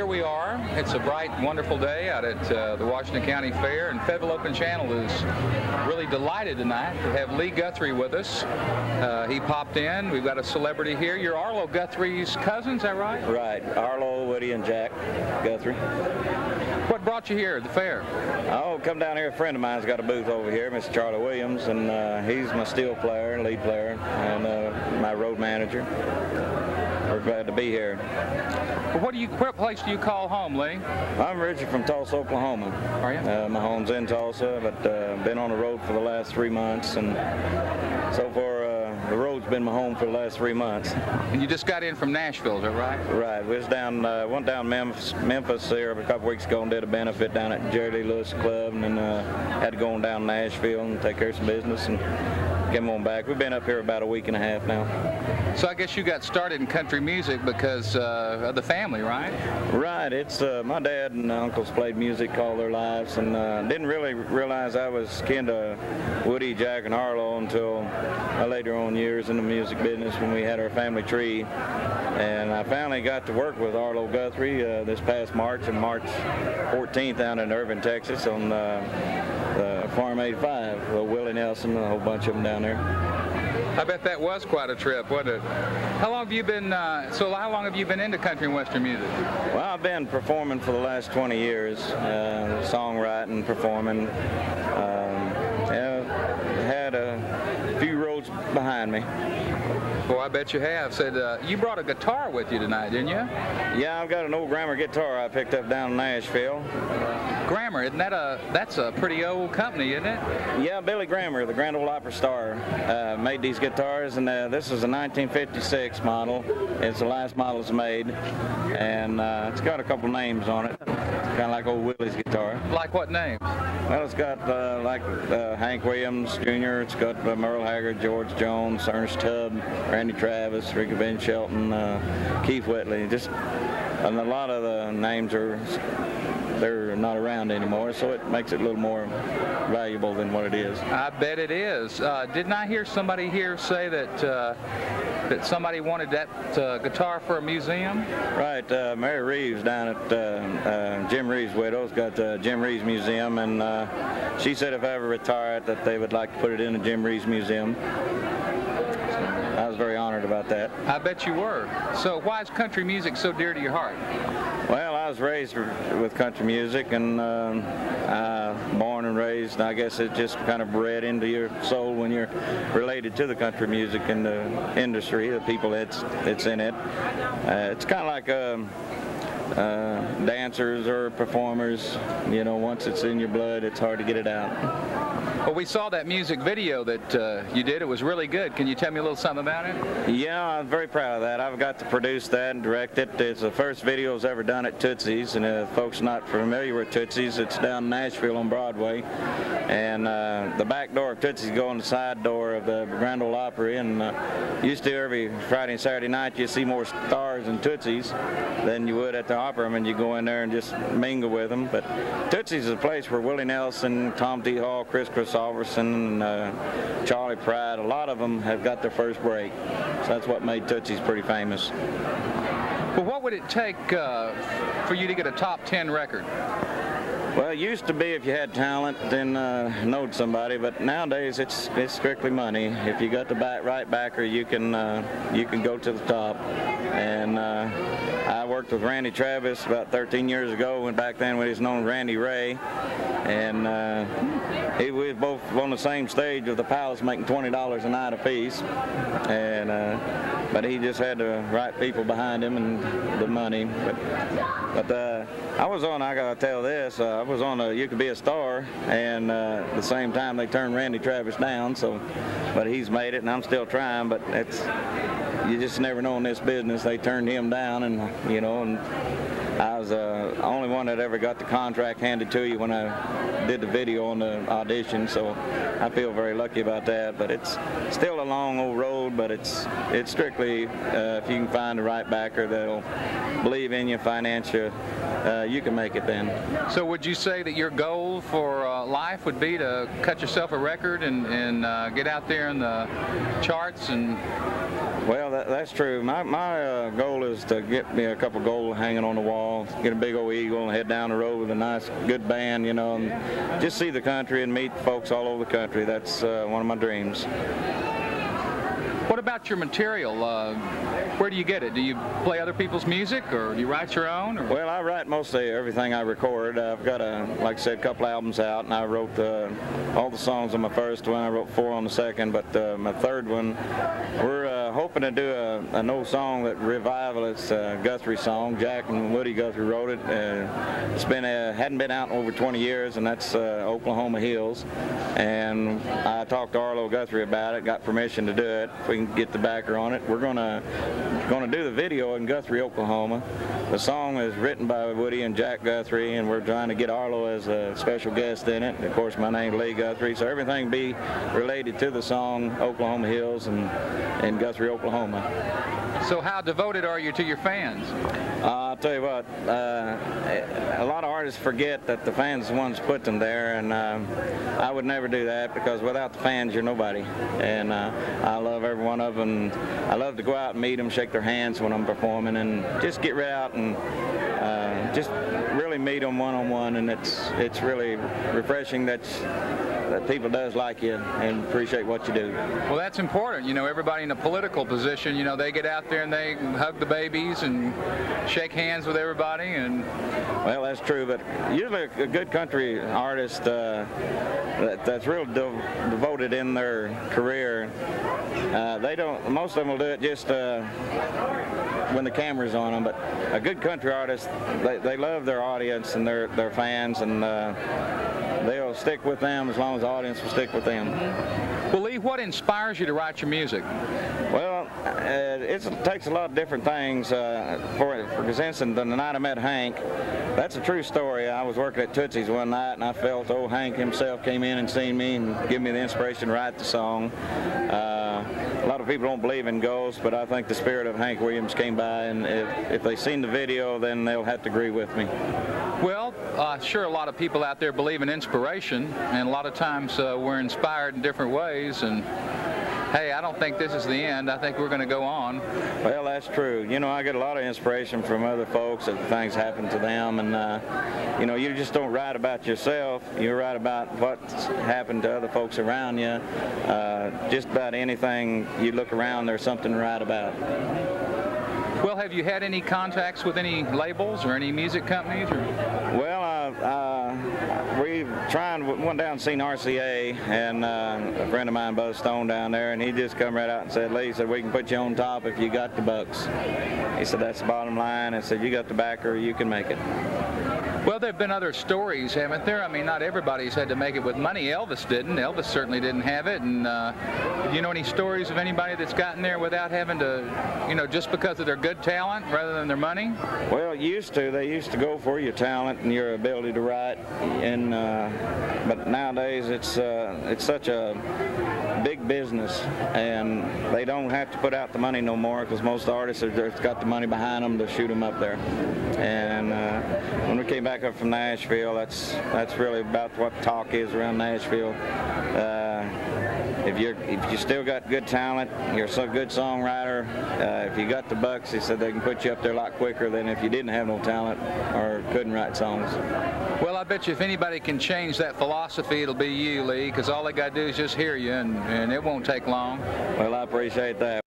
here we are. It's a bright, wonderful day out at the Washington County Fair, and Fayetteville Open Channel is really delighted tonight to have Lee Guthrie with us. He popped in. We've got a celebrity here. You're Arlo Guthrie's cousin, is that right? Right. Arlo, Woody, and Jack Guthrie. What brought you here at the fair? Oh, come down here. A friend of mine's got a booth over here, Mr. Charlie Williams, and he's my steel player, lead player, and my road manager. We're glad to be here. Well, what place do you call home, Lee? I'm originally from Tulsa, Oklahoma. Are you? My home's in Tulsa, but been on the road for the last 3 months, and so far the road's been my home for the last 3 months. And you just got in from Nashville, is that right? Right. We was down, went down Memphis here a couple weeks ago and did a benefit down at Jerry Lee Lewis Club, and then had to go on down to Nashville and take care of some business and came on back. We've been up here about a week and a half now. So I guess you got started in country music because of the family, right? Right. It's my dad and uncles played music all their lives, and didn't really realize I was kin to Woody, Jack, and Arlo until later on years in the music business when we had our family tree. And I finally got to work with Arlo Guthrie this past March, on March 14th down in Irving, Texas, on Farm 85 with Willie Nelson and a whole bunch of them down there. I bet that was quite a trip, wasn't it? How long have you been, how long have you been into country and western music? Well, I've been performing for the last 20 years, songwriting, performing. Had a few roads behind me. Well, I bet you have. Said you brought a guitar with you tonight, didn't you? Yeah, I've got an old Grammar guitar I picked up down in Nashville. Grammar, isn't that that's a pretty old company, isn't it? Yeah, Billy Grammar, the Grand Ole Opry star, made these guitars, and this is a 1956 model. It's the last model it's made, and it's got a couple names on it, kind of like old Willie's guitar. Like what names? Well, it's got like Hank Williams Jr., it's got Merle Haggard, George Jones, Ernest Tubb, Randy Travis, Ricky Van Shelton, Keith Whitley, and a lot of the names they're not around anymore, so it makes it a little more valuable than what it is. I bet it is. Didn't I hear somebody here say that that somebody wanted that guitar for a museum? Right. Mary Reeves down at Jim Reeves' widow's got the Jim Reeves Museum, and she said if I ever retire it, that they would like to put it in the Jim Reeves Museum. I was very honored about that. I bet you were. So why is country music so dear to your heart? Well, I was raised with country music, and born and raised. I guess it just kind of bred into your soul when you're related to the country music and the industry, the people that's in it. It's kind of like dancers or performers. You know, once it's in your blood, it's hard to get it out. Well, we saw that music video that you did. It was really good. Can you tell me a little something about it? Yeah, I'm very proud of that. I've got to produce that and direct it. It's the first video ever done at Tootsie's, and if folks not familiar with Tootsie's, it's down in Nashville on Broadway. And the back door of Tootsie's go on the side door of the Grand Ole Opry, and used to every Friday and Saturday night you see more stars in Tootsie's than you would at the Opera. I mean, you go in there and just mingle with them. But Tootsie's is a place where Willie Nelson, Tom T. Hall, Chris Alverson, and Charlie Pride, a lot of them have got their first break. So that's what made Tootsie's pretty famous. Well, what would it take for you to get a top 10 record? Well, it used to be if you had talent, then knowed somebody, but nowadays it's strictly money. If you got the right backer, you can go to the top. And I worked with Randy Travis about 13 years ago, and back then when he was known as Randy Ray, and we was both on the same stage with the Palace making $20 a night apiece, and but he just had the right people behind him and the money. But I was on, I gotta tell this, I was on You Could Be a Star, and at the same time they turned Randy Travis down, so, but he's made it and I'm still trying, but you just never know in this business. They turned him down, and you know, and I was the only one that ever got the contract handed to you when I did the video on the audition, so I feel very lucky about that. But it's still a long old road, but it's strictly if you can find the right backer that'll believe in you, finance you, you can make it then. So would you say that your goal for life would be to cut yourself a record and get out there in the charts? And well, that's true. My goal is to get me a couple gold hanging on the wall fall, get a big old eagle, and head down the road with a nice, good band, you know, and just see the country and meet folks all over the country. That's one of my dreams. What about your material? Where do you get it? Do you play other people's music, or do you write your own? Or? Well, I write mostly everything I record. I've got, like I said, a couple albums out, and I wrote all the songs on my first one. I wrote 4 on the second, but my third one, we're hoping to do an old song, that revival. It's a Guthrie song. Jack and Woody Guthrie wrote it. It's been hadn't been out in over 20 years, and that's Oklahoma Hills. And I talked to Arlo Guthrie about it, got permission to do it. If we can get the backer on it, we're gonna do the video in Guthrie, Oklahoma. The song is written by Woody and Jack Guthrie, and we're trying to get Arlo as a special guest in it. Of course, my name's Lee Guthrie, so everything be related to the song Oklahoma Hills and Guthrie, Oklahoma. So how devoted are you to your fans? I'll tell you what, a lot of artists forget that the fans are the ones put them there, and I would never do that, because without the fans, you're nobody. And I love every one of them. I love to go out and meet them, shake their hands when I'm performing, and just get right out and just really meet them one-on-one, and it's really refreshing that people does like you and appreciate what you do. Well, that's important. You know, everybody in a political position, you know, they get out there and they hug the babies and shake hands with everybody. And well, that's true, but usually a good country artist that's real devoted in their career, they don't, most of them will do it just when the camera's on them, but a good country artist, they love their audience and their fans, and they'll stick with them as long as the audience will stick with them. Well, Lee, what inspires you to write your music? Well, it takes a lot of different things. For instance, the night I met Hank, that's a true story. I was working at Tootsie's one night, and I felt old Hank himself came in and seen me and gave me the inspiration to write the song. A lot of people don't believe in ghosts, but I think the spirit of Hank Williams came by, and if they've seen the video, then they'll have to agree with me. Well, sure, a lot of people out there believe in inspiration, and a lot of times we're inspired in different ways, and hey, I don't think this is the end. I think we're going to go on. Well, that's true. You know, I get a lot of inspiration from other folks that things happen to them, and you know, you just don't write about yourself. You write about what's happened to other folks around you. Just about anything you look around, there's something to write about. Well, have you had any contacts with any labels or any music companies? Or? Well, we went down and seen RCA, and a friend of mine, Buzz Stone, down there, and he just come right out and said, Lee, said, we can put you on top if you got the bucks. He said, that's the bottom line. I said, you got the backer, you can make it. Well, there have been other stories, haven't there? I mean, not everybody's had to make it with money. Elvis didn't. Elvis certainly didn't have it. And do you know any stories of anybody that's gotten there without having to, you know, just because of their good talent rather than their money? Well, they used to go for your talent and your ability to write. And but nowadays it's such a big business, and they don't have to put out the money no more, because most artists have got the money behind them to shoot them up there. And when we came back up from Nashville, that's really about what talk is around Nashville. If you still got good talent, you're a good songwriter, if you got the bucks, he said they can put you up there a lot quicker than if you didn't have no talent or couldn't write songs. Well, I bet you if anybody can change that philosophy, it'll be you, Lee, because all they got to do is just hear you, and it won't take long. Well, I appreciate that.